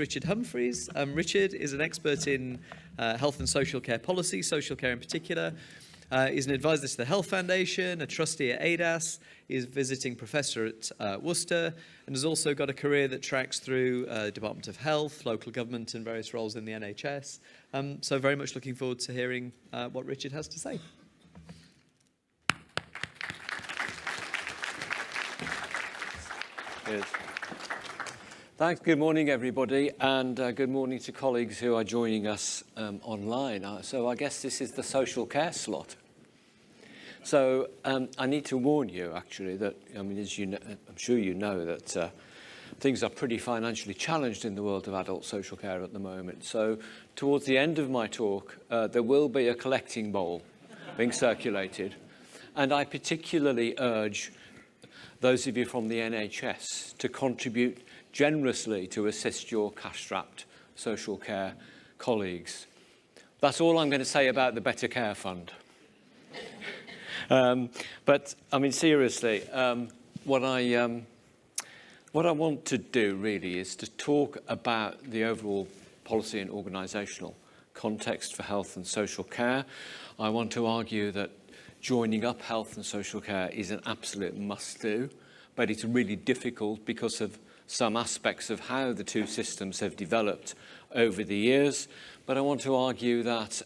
Richard Humphries. Richard is an expert in health and social care policy, social care in particular. He's an advisor to the Health Foundation, a trustee at ADAS. He's a visiting professor at Worcester, and has also got a career that tracks through Department of Health, local government, and various roles in the NHS. So very much looking forward to hearing what Richard has to say. Cheers. Thanks. Good morning, everybody, and good morning to colleagues who are joining us online. So I guess this is the social care slot. So I need to warn you, actually, that, as you know, I'm sure you know that things are pretty financially challenged in the world of adult social care at the moment. So towards the end of my talk, there will be a collecting bowl being circulated, and I particularly urge those of you from the NHS to contribute generously to assist your cash-strapped social care colleagues. That's all I'm going to say about the Better Care Fund. But seriously, what I want to do really is to talk about the overall policy and organisational context for health and social care. I want to argue that joining up health and social care is an absolute must-do, but it's really difficult because of some aspects of how the two systems have developed over the years. But I want to argue that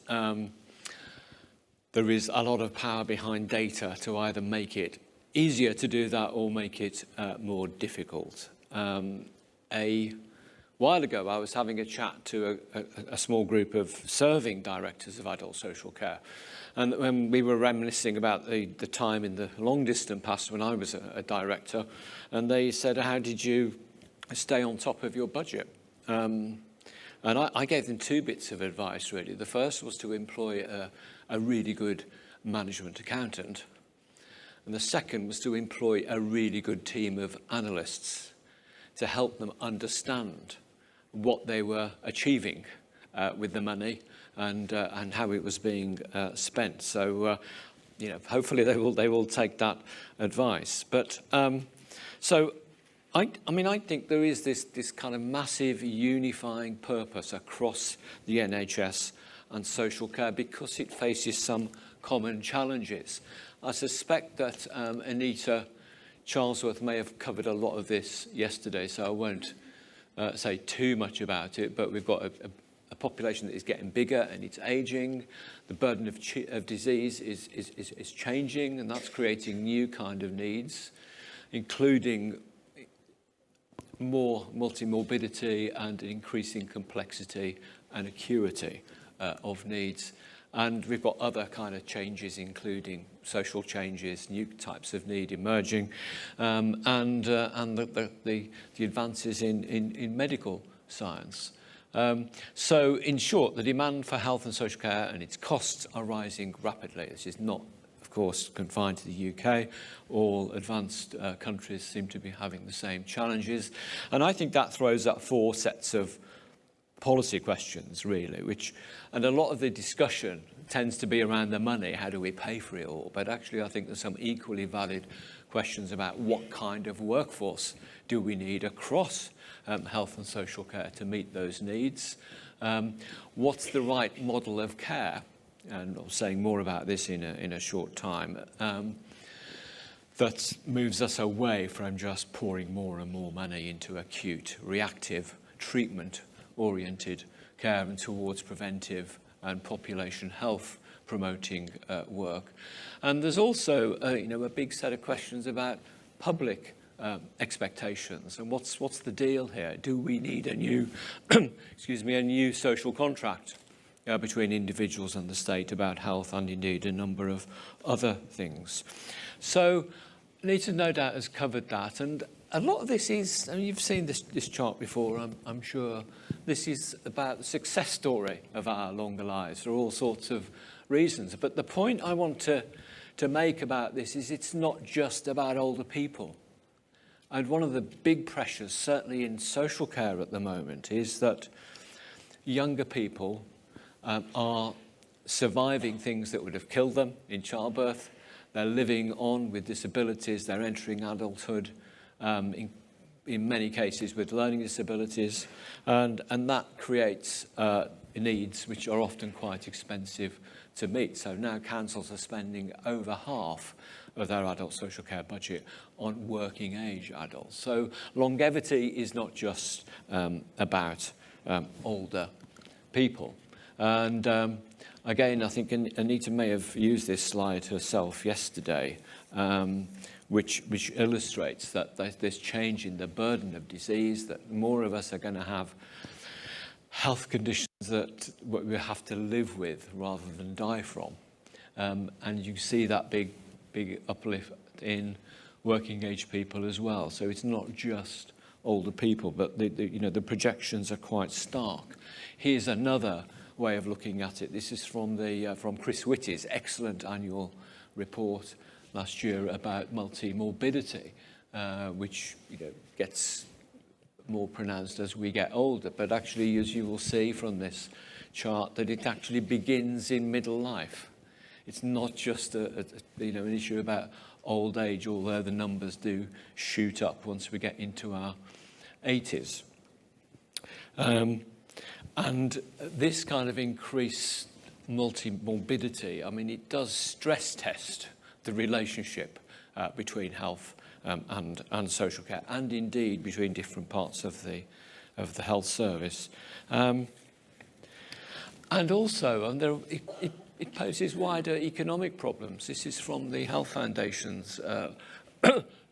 there is a lot of power behind data to either make it easier to do that or make it more difficult. A while ago, I was having a chat to a small group of serving directors of adult social care. And when we were reminiscing about the time in the long-distant past when I was a director, and they said, how did you stay on top of your budget? And I gave them two bits of advice, really. The first was to employ a really good management accountant. And the second was to employ a really good team of analysts to help them understand what they were achieving with the money and how it was being spent. So, hopefully they will take that advice. But I think there is this kind of massive unifying purpose across the NHS and social care because it faces some common challenges. I suspect that Anita Charlesworth may have covered a lot of this yesterday, so I won't say too much about it, but we've got a population that is getting bigger and it's aging. The burden of disease is changing, and that's creating new kind of needs, including more multimorbidity and increasing complexity and acuity of needs. And we've got other kind of changes, including social changes, new types of need emerging, and the advances in medical science. So in short, the demand for health and social care and its costs are rising rapidly. This is not, of course, confined to the UK. All advanced countries seem to be having the same challenges. And I think that throws up four sets of policy questions, really, and a lot of the discussion tends to be around the money. How do we pay for it all? But actually, I think there's some equally valid questions about what kind of workforce do we need across health and social care to meet those needs? What's the right model of care? And I'll say more about this in a short time, that moves us away from just pouring more and more money into acute, reactive, treatment-oriented care and towards preventive and population health promoting work. And there's also a big set of questions about public expectations and what's the deal here? Do we need a new a new social contract between individuals and the state about health, and indeed a number of other things? So Anita no doubt has covered that, and a lot of this is, you've seen this chart before, I'm sure. This is about the success story of our longer lives for all sorts of reasons. But the point I want to make about this is it's not just about older people. And one of the big pressures, certainly in social care at the moment, is that younger people are surviving things that would have killed them in childbirth. They're living on with disabilities. They're entering adulthood in many cases with learning disabilities, and that creates needs which are often quite expensive to meet. So now councils are spending over half of their adult social care budget on working age adults. So longevity is not just about older people. And again, I think Anita may have used this slide herself yesterday, which illustrates that there's this change in the burden of disease, that more of us are going to have health conditions that we have to live with rather than die from. And you see that big uplift in working age people as well. So it's not just older people, but the projections are quite stark. Here's another way of looking at it. This is from Chris Whitty's excellent annual report last year about multi-morbidity, which gets more pronounced as we get older. But actually, as you will see from this chart, that it actually begins in middle life. It's not just an issue about old age, although the numbers do shoot up once we get into our 80s. And this kind of increased multi-morbidity, I mean, it does stress test the relationship between health and social care, and indeed between different parts of the health service. And also, it poses wider economic problems. This is from the Health Foundation's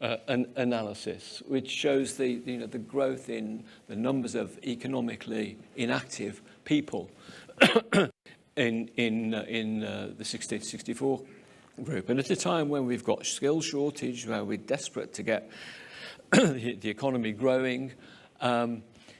analysis, which shows the growth in the numbers of economically inactive people in the 60 to 64 group. And at a time when we've got skill shortage, where we're desperate to get the economy growing,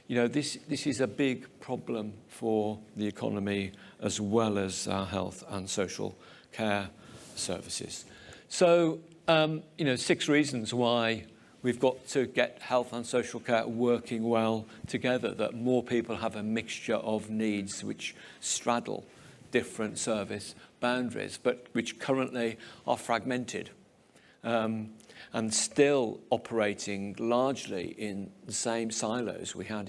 this is a big problem for the economy as well as our health and social care services. So, 6 reasons why we've got to get health and social care working well together, that more people have a mixture of needs which straddle different service boundaries, but which currently are fragmented and still operating largely in the same silos we had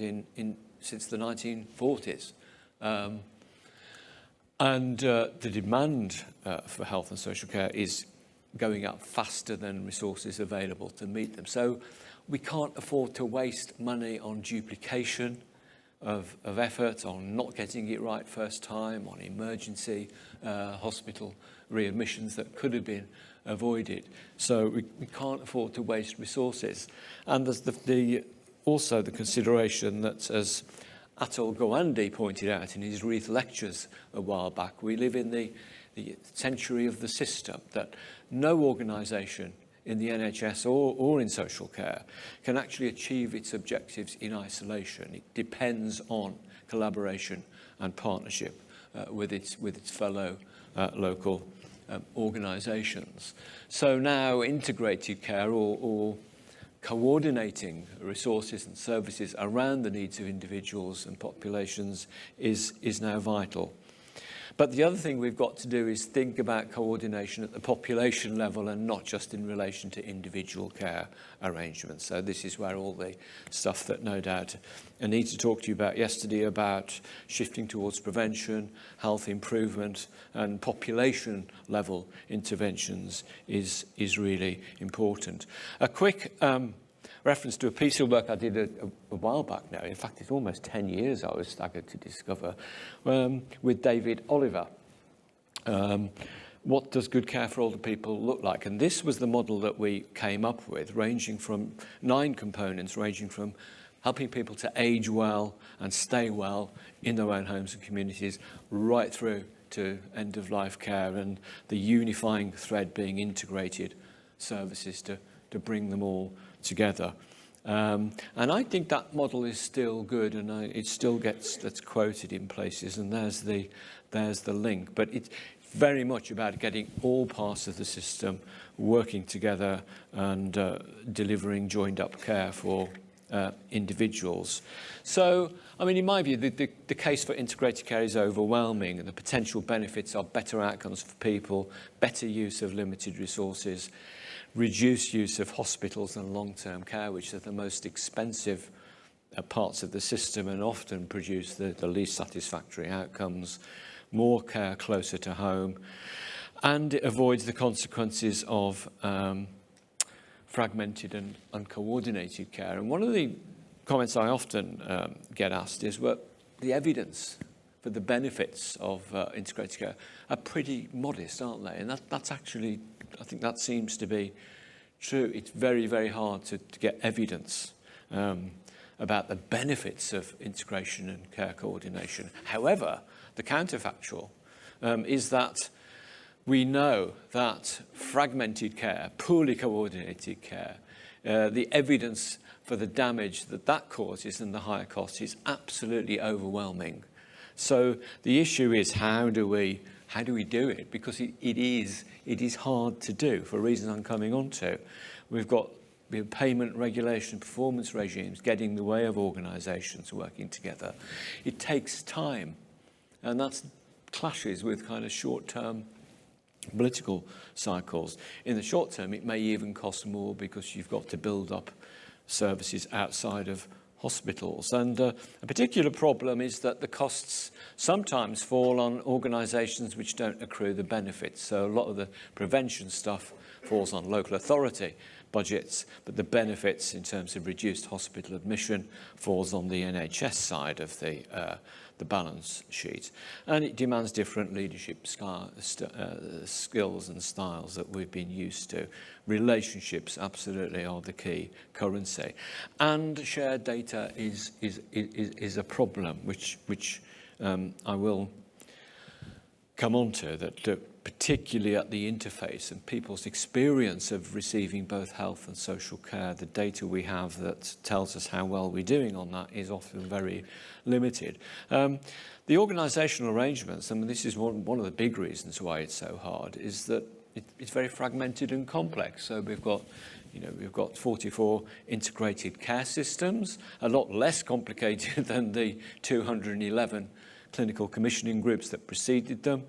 since the 1940s. And the demand for health and social care is going up faster than resources available to meet them. So we can't afford to waste money on duplication of effort, on not getting it right first time, on emergency hospital readmissions that could have been avoided. So we can't afford to waste resources. And there's also the consideration that, as Atul Gawande pointed out in his Wreath lectures a while back, we live in the century of the system, that no organisation in the NHS or in social care can actually achieve its objectives in isolation. It depends on collaboration and partnership with its fellow local organisations. So now integrated care or coordinating resources and services around the needs of individuals and populations is now vital. But the other thing we've got to do is think about coordination at the population level and not just in relation to individual care arrangements. So this is where all the stuff that no doubt Anita talked to you about yesterday about shifting towards prevention, health improvement and population level interventions is really important. A quick reference to a piece of work I did a while back now. In fact, it's almost 10 years I was staggered to discover, with David Oliver. What does good care for older people look like? And this was the model that we came up with, ranging from 9 components, ranging from helping people to age well and stay well in their own homes and communities, right through to end-of-life care, and the unifying thread being integrated services to bring them all together. And I think that model is still good, and it still that's quoted in places, and there's the link. But it's very much about getting all parts of the system working together and delivering joined-up care for individuals. So, I mean, in my view, the case for integrated care is overwhelming, and the potential benefits are better outcomes for people, better use of limited resources, reduced use of hospitals and long-term care, which are the most expensive parts of the system and often produce the least satisfactory outcomes, more care closer to home, and it avoids the consequences of fragmented and uncoordinated care. And one of the comments I often get asked is, well, the evidence for the benefits of integrated care are pretty modest, aren't they? And that's actually, I think that seems to be true. It's very, very hard to get evidence about the benefits of integration and care coordination. However, the counterfactual is that we know that fragmented care, poorly coordinated care, the evidence for the damage that causes and the higher cost is absolutely overwhelming. So the issue is, how do we do it? Because it is hard to do for reasons I'm coming on to. We have payment regulation, performance regimes getting in the way of organisations working together. It takes time, and that clashes with kind of short-term political cycles. In the short term, it may even cost more because you've got to build up services outside of hospitals. And a particular problem is that the costs sometimes fall on organisations which don't accrue the benefits. So a lot of the prevention stuff falls on local authority budgets, but the benefits in terms of reduced hospital admission falls on the NHS side of the balance sheet. And it demands different leadership skills and styles that we've been used to. Relationships absolutely are the key currency. And shared data is a problem, which I will come on to, that particularly at the interface and people's experience of receiving both health and social care, the data we have that tells us how well we're doing on that is often very limited. The organisational arrangements, I mean, this is one of the big reasons why it's so hard, is that it's very fragmented and complex. So we've got 44 integrated care systems, a lot less complicated than the 211 clinical commissioning groups that preceded them.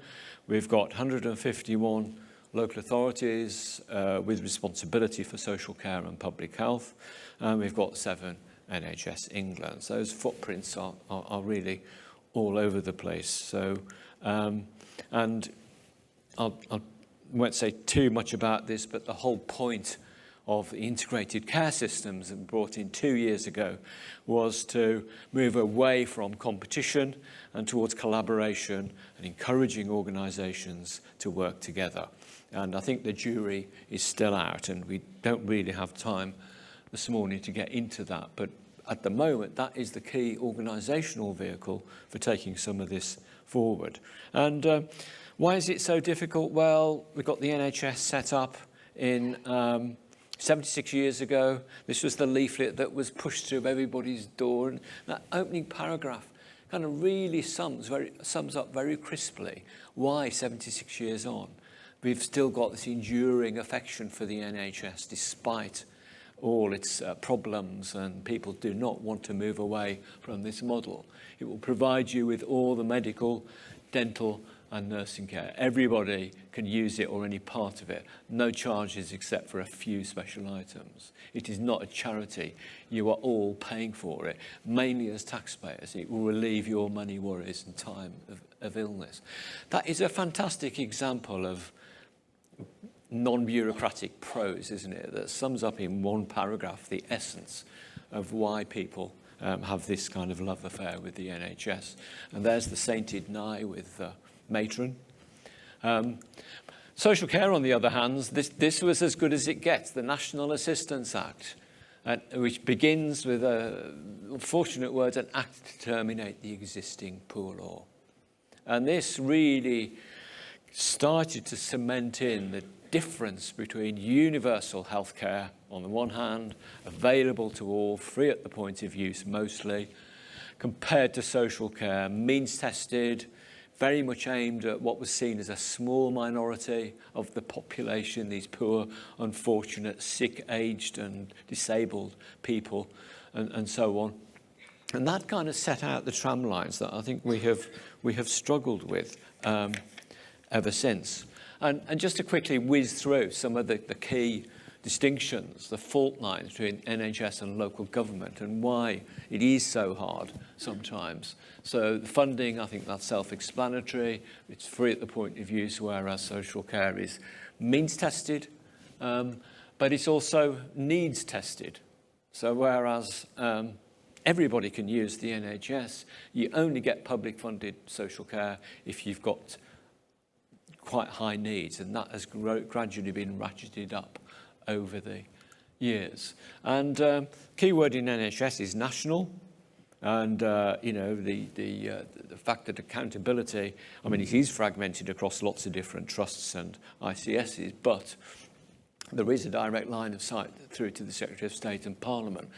We've got 151 local authorities with responsibility for social care and public health. And we've got 7 NHS England. So those footprints are really all over the place. So, and I won't say too much about this, but the whole point of the integrated care systems that were brought in 2 years ago was to move away from competition and towards collaboration and encouraging organisations to work together. And I think the jury is still out, and we don't really have time this morning to get into that. But at the moment, that is the key organisational vehicle for taking some of this forward. And why is it so difficult? Well, we've got the NHS set up in 76 years ago. This was the leaflet that was pushed through everybody's door. And that opening paragraph kind of really sums up very crisply why 76 years on we've still got this enduring affection for the NHS despite all its problems, and people do not want to move away from this model. It will provide you with all the medical, dental and nursing care. Everybody can use it or any part of it. No charges except for a few special items. It is not a charity. You are all paying for it, mainly as taxpayers. It will relieve your money worries and time of illness. That is a fantastic example of non-bureaucratic prose, isn't it? That sums up in one paragraph the essence of why people have this kind of love affair with the NHS. And there's the sainted nigh with matron. Social care, on the other hand, this was as good as it gets. The National Assistance Act, which begins with a unfortunate word, an act to terminate the existing poor law. And this really started to cement in the difference between universal healthcare on the one hand, available to all, free at the point of use mostly, compared to social care, means tested, very much aimed at what was seen as a small minority of the population, these poor, unfortunate, sick, aged and disabled people, and so on. And that kind of set out the tram lines that I think we have struggled with ever since. And just to quickly whiz through some of the key distinctions, the fault lines between NHS and local government, and why it is so hard sometimes. So the funding, I think that's self-explanatory. It's free at the point of use, whereas social care is means tested, but it's also needs tested. So whereas everybody can use the NHS, you only get public funded social care if you've got quite high needs, and that has gradually been ratcheted up over the years. And key word in NHS is national, and the fact that accountability, I mean, it is fragmented across lots of different trusts and ICSs, but there is a direct line of sight through to the Secretary of State and Parliament,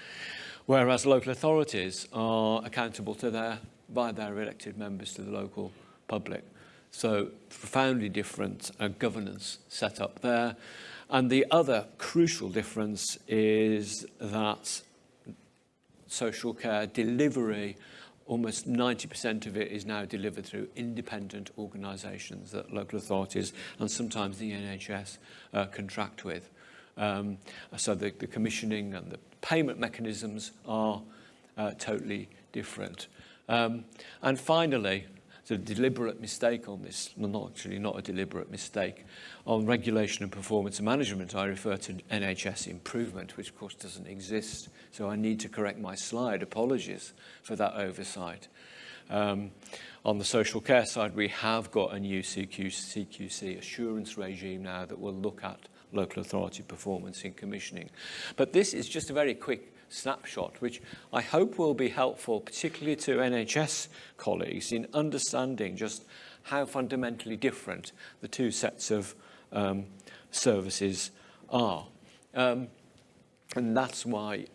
whereas local authorities are accountable to by their elected members to the local public. So profoundly different governance set up there. And the other crucial difference is that social care delivery, almost 90% of it is now delivered through independent organisations that local authorities and sometimes the NHS contract with. So the commissioning and the payment mechanisms are totally different. And finally, the deliberate mistake on this, not a deliberate mistake, on regulation and performance management, I refer to NHS improvement, which of course doesn't exist. So I need to correct my slide. Apologies for that oversight. On the social care side, we have got a new CQC assurance regime now that will look at local authority performance in commissioning. But this is just a very quick snapshot, which I hope will be helpful, particularly to NHS colleagues, in understanding just how fundamentally different the two sets of services are. And that's why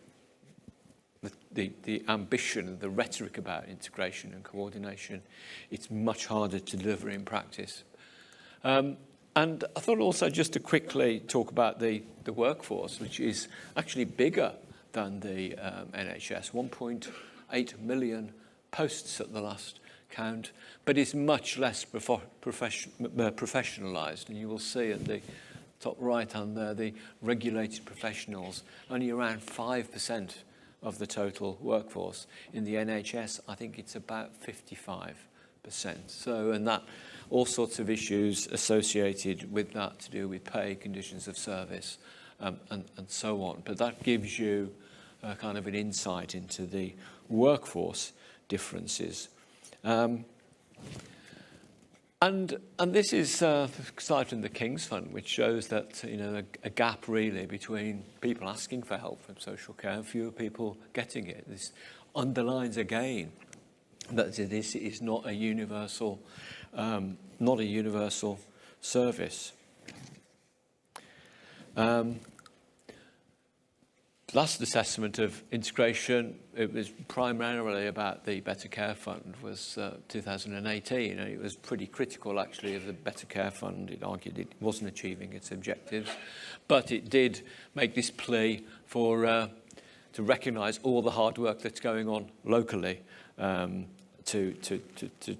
the ambition and the rhetoric about integration and coordination, it's much harder to deliver in practice. And I thought also just to quickly talk about the workforce, which is actually bigger than the NHS, 1.8 million posts at the last count, but is much less professionalised. And you will see at the top right hand there, the regulated professionals, only around 5% of the total workforce. In the NHS, I think it's about 55%. So, and that, all sorts of issues associated with that to do with pay, conditions of service, and so on. But that gives you kind of an insight into the workforce differences. And this is aside from the King's Fund, which shows that a gap really between people asking for help from social care and fewer people getting it. This underlines again that this is not a universal service. Last assessment of integration, it was primarily about the Better Care Fund, was 2018, and it was pretty critical actually of the Better Care Fund. It argued it wasn't achieving its objectives, but it did make this plea for to recognise all the hard work that's going on locally, to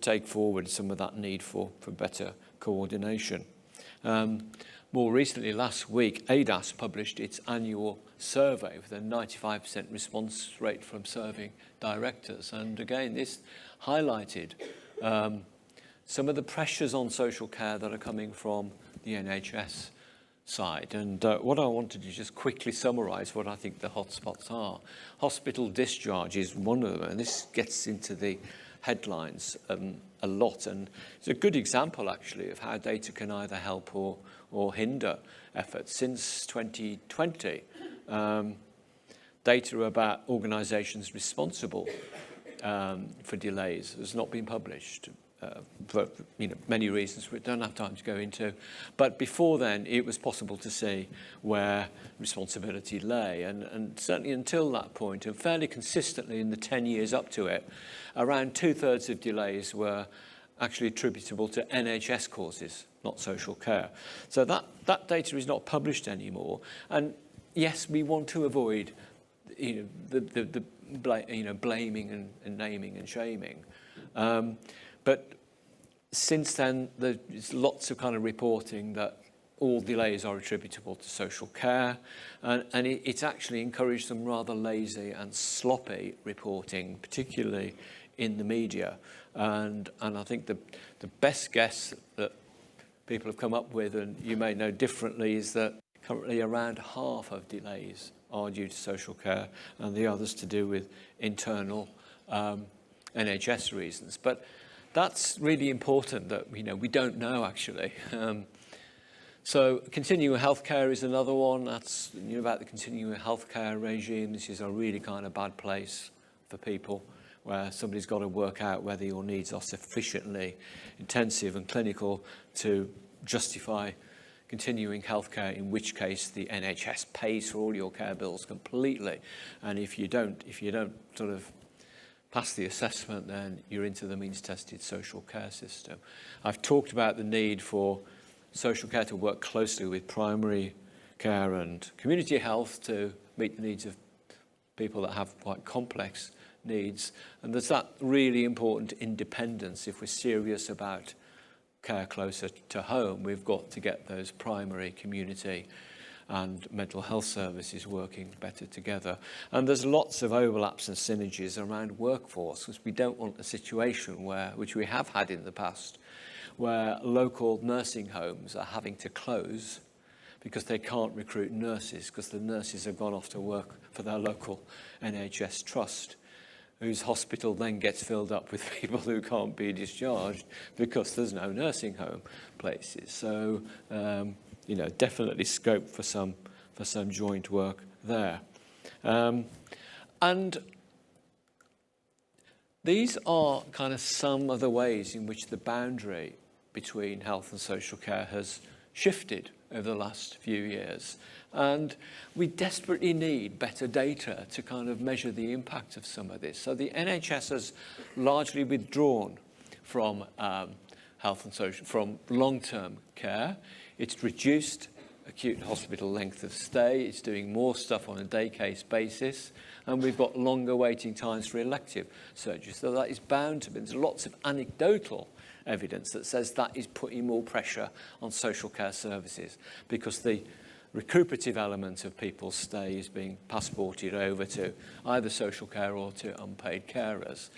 take forward some of that need for better coordination. More recently, last week, ADAS published its annual survey with a 95% response rate from serving directors. And again, this highlighted some of the pressures on social care that are coming from the NHS side. And what I wanted to just quickly summarise what I think the hotspots are. Hospital discharge is one of them, and this gets into the headlines a lot. And it's a good example, actually, of how data can either help or hinder efforts. Since 2020, data about organisations responsible for delays has not been published for many reasons we don't have time to go into. But before then, it was possible to see where responsibility lay. And certainly until that point, and fairly consistently in the 10 years up to it, around 2/3 of delays were actually attributable to NHS causes, not social care. So that data is not published anymore. And yes, we want to avoid the blaming and naming and shaming. But since then, there's lots of kind of reporting that all delays are attributable to social care, and it's actually encouraged some rather lazy and sloppy reporting, particularly in the media. And I think the best guess that people have come up with, and you may know differently, is that currently around half of delays are due to social care and the others to do with internal NHS reasons. But that's really important that we don't know actually. So continuing healthcare is another one. That's about the continuing healthcare regime. This is a really kind of bad place for people, where somebody's got to work out whether your needs are sufficiently intensive and clinical to justify continuing healthcare, in which case the NHS pays for all your care bills completely. And if you don't sort of pass the assessment, then you're into the means-tested social care system. I've talked about the need for social care to work closely with primary care and community health to meet the needs of people that have quite complex needs. And there's that really important independence. If we're serious about care closer to home, we've got to get those primary, community and mental health services working better together. And there's lots of overlaps and synergies around workforce, because we don't want a situation which we have had in the past, where local nursing homes are having to close because they can't recruit nurses, because the nurses have gone off to work for their local NHS trust, whose hospital then gets filled up with people who can't be discharged because there's no nursing home places. So, definitely scope for some joint work there. And these are kind of some of the ways in which the boundary between health and social care has shifted over the last few years. And we desperately need better data to kind of measure the impact of some of this. So the NHS has largely withdrawn from health and social, from long-term care. It's reduced acute hospital length of stay. It's doing more stuff on a day case basis. And we've got longer waiting times for elective surgeries. So that is bound to be. There's lots of anecdotal evidence that says that is putting more pressure on social care services, because the recuperative element of people's stay is being passported over to either social care or to unpaid carers.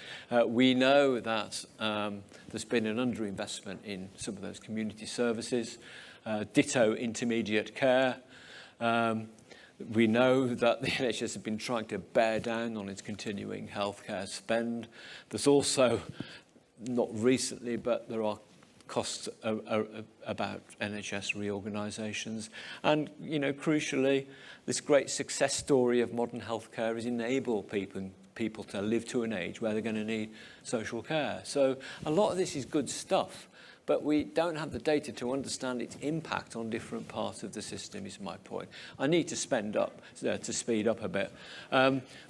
We know that there's been an underinvestment in some of those community services, ditto intermediate care. We know that the NHS has been trying to bear down on its continuing healthcare spend. There's also, not recently, but there are costs about NHS reorganisations. And, crucially, this great success story of modern healthcare is enable people to live to an age where they're going to need social care. So a lot of this is good stuff, but we don't have the data to understand its impact on different parts of the system, is my point. I need to speed up a bit.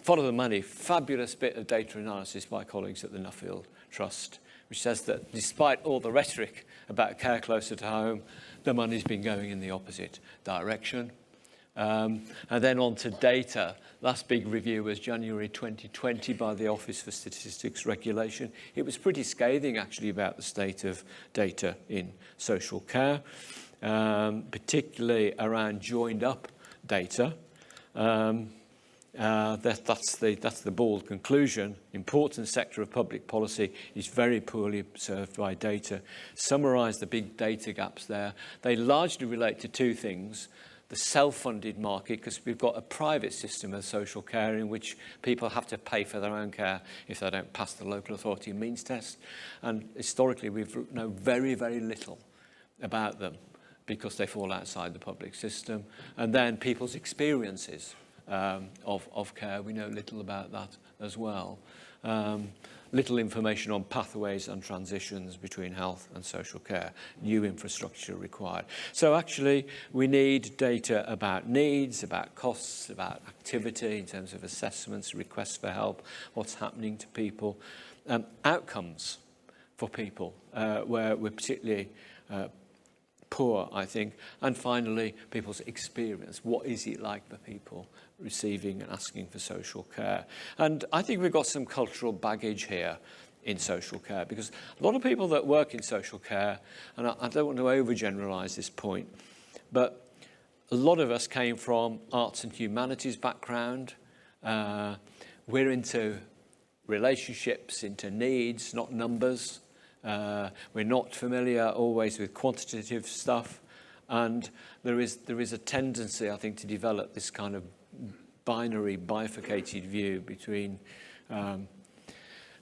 Follow the money, fabulous bit of data analysis by colleagues at the Nuffield Trust, which says that despite all the rhetoric about care closer to home, the money's been going in the opposite direction. And then on to data. Last big review was January 2020 by the Office for Statistics Regulation. It was pretty scathing, actually, about the state of data in social care, particularly around joined-up data. That's the bold conclusion. Important sector of public policy is very poorly served by data. Summarise the big data gaps there. They largely relate to two things. The self-funded market, because we've got a private system of social care in which people have to pay for their own care if they don't pass the local authority means test. And historically, we've known very, very little about them because they fall outside the public system. And then people's experiences of care, we know little about that as well. Little information on pathways and transitions between health and social care. New infrastructure required. So actually, we need data about needs, about costs, about activity in terms of assessments, requests for help, what's happening to people, outcomes for people where we're particularly poor, I think. And finally, people's experience. What is it like for people receiving and asking for social care? And I think we've got some cultural baggage here in social care, because a lot of people that work in social care, and I don't want to overgeneralise this point, But a lot of us came from arts and humanities background. We're into relationships, into needs, not numbers. We're not familiar always with quantitative stuff. And there is a tendency, I think, to develop this kind of binary, bifurcated view between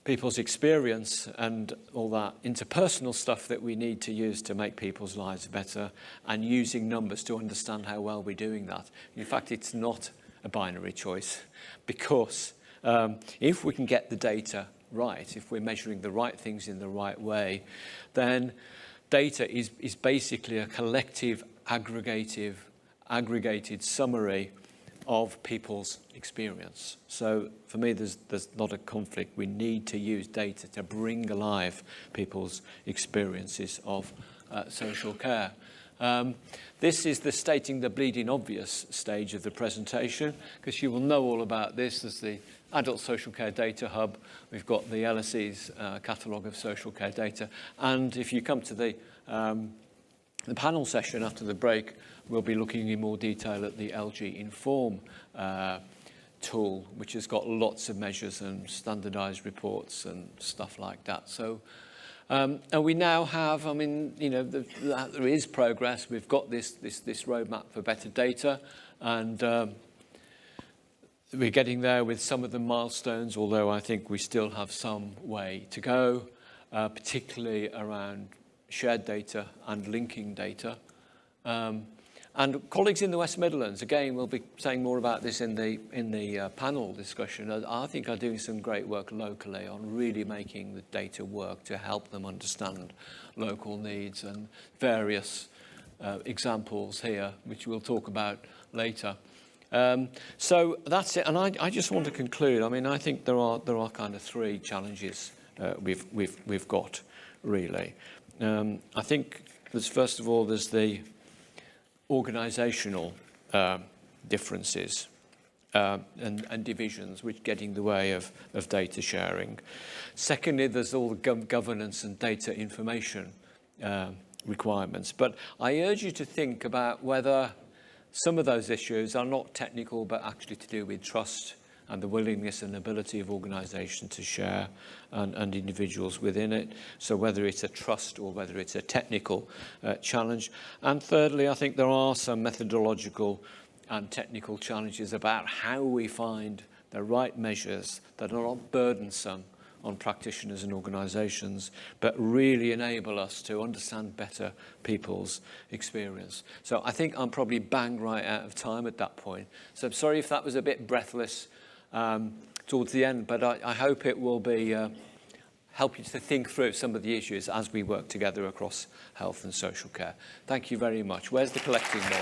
people's experience and all that interpersonal stuff that we need to use to make people's lives better, and using numbers to understand how well we're doing that. In fact, it's not a binary choice, because if we can get the data right, if we're measuring the right things in the right way, then data is basically a collective, aggregated summary of people's experience. So for me, there's not a conflict. We need to use data to bring alive people's experiences of social care. This is the stating the bleeding obvious stage of the presentation, because you will know all about this. There's the Adult Social Care Data Hub. We've got the LSE's catalogue of social care data. And if you come to the panel session after the break, we'll be looking in more detail at the LG Inform tool, which has got lots of measures and standardized reports and stuff like that. So, and we now have, I mean, you know, there is progress. We've got this roadmap for better data, and we're getting there with some of the milestones, although I think we still have some way to go, particularly around shared data and linking data. And colleagues in the West Midlands, again, we'll be saying more about this in the panel discussion. I think are doing some great work locally on really making the data work to help them understand local needs, and various examples here, which we'll talk about later. So that's it. And I just want to conclude. I mean, I think there are kind of three challenges we've got, really. I think there's, first of all, there's the organisational differences and divisions which get in the way of data sharing. Secondly, there's all the governance and data information requirements. But I urge you to think about whether some of those issues are not technical, but actually to do with trust and the willingness and ability of organisations to share, and individuals within it. So whether it's a trust or whether it's a technical challenge. And thirdly, I think there are some methodological and technical challenges about how we find the right measures that are not burdensome on practitioners and organisations, but really enable us to understand better people's experience. So I think I'm probably bang right out of time at that point. So I'm sorry if that was a bit breathless towards the end, but I hope it will be help you to think through some of the issues as we work together across health and social care. Thank you very much. Where's the collecting ball?